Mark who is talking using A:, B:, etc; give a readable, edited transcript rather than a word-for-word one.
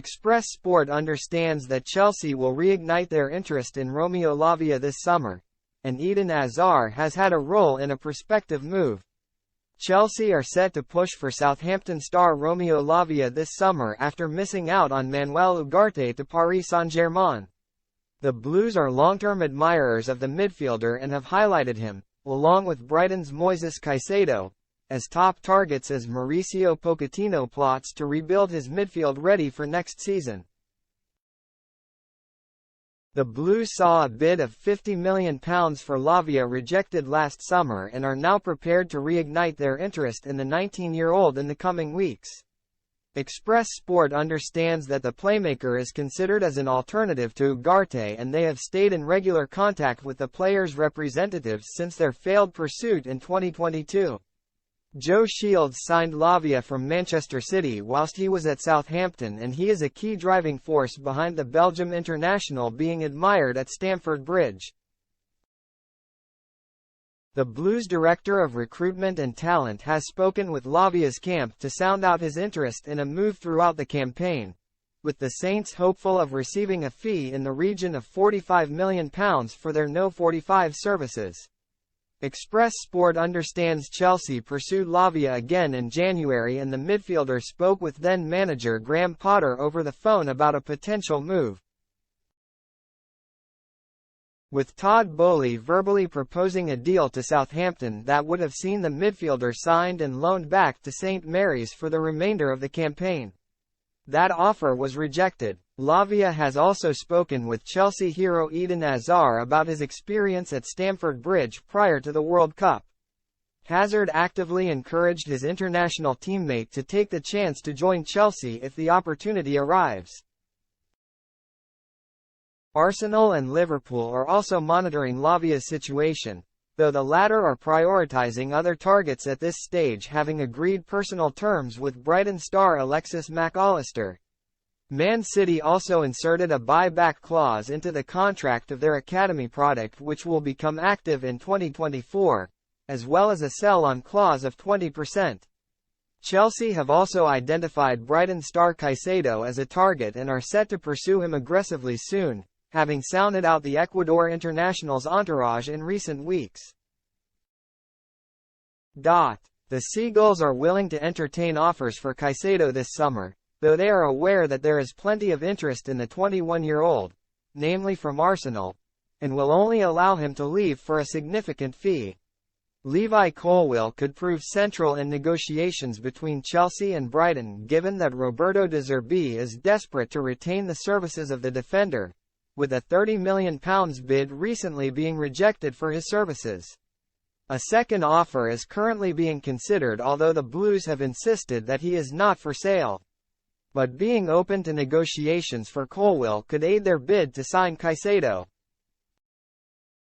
A: Express Sport understands that Chelsea will reignite their interest in Romeo Lavia this summer, and Eden Hazard has had a role in a prospective move. Chelsea are set to push for Southampton star Romeo Lavia this summer after missing out on Manuel Ugarte to Paris Saint-Germain. The Blues are long-term admirers of the midfielder and have highlighted him, along with Brighton's Moises Caicedo, as top targets as Mauricio Pochettino plots to rebuild his midfield ready for next season. The Blues saw a bid of £50 million for Lavia rejected last summer and are now prepared to reignite their interest in the 19-year-old in the coming weeks. Express Sport understands that the playmaker is considered as an alternative to Ugarte, and they have stayed in regular contact with the player's representatives since their failed pursuit in 2022. Joe Shields signed Lavia from Manchester City whilst he was at Southampton, and he is a key driving force behind the Belgium international being admired at Stamford Bridge. The Blues director of recruitment and talent has spoken with Lavia's camp to sound out his interest in a move throughout the campaign, with the Saints hopeful of receiving a fee in the region of £45 million for their No 45 services. Express Sport understands Chelsea pursued Lavia again in January, and the midfielder spoke with then-manager Graham Potter over the phone about a potential move, with Todd Boehly verbally proposing a deal to Southampton that would have seen the midfielder signed and loaned back to St Mary's for the remainder of the campaign. That offer was rejected. Lavia has also spoken with Chelsea hero Eden Hazard about his experience at Stamford Bridge prior to the World Cup. Hazard actively encouraged his international teammate to take the chance to join Chelsea if the opportunity arrives. Arsenal and Liverpool are also monitoring Lavia's situation, though the latter are prioritising other targets at this stage, having agreed personal terms with Brighton star Alexis Mac Allister. Man City also inserted a buyback clause into the contract of their academy product, which will become active in 2024, as well as a sell-on clause of 20%. Chelsea have also identified Brighton star Caicedo as a target and are set to pursue him aggressively soon, having sounded out the Ecuador international's entourage in recent weeks. The Seagulls are willing to entertain offers for Caicedo this summer, though they are aware that there is plenty of interest in the 21-year-old, namely from Arsenal, and will only allow him to leave for a significant fee. Levi Colwill could prove central in negotiations between Chelsea and Brighton, given that Roberto De Zerbi is desperate to retain the services of the defender, with a £30 million bid recently being rejected for his services. A second offer is currently being considered, although the Blues have insisted that he is not for sale. But being open to negotiations for Colwill could aid their bid to sign Caicedo.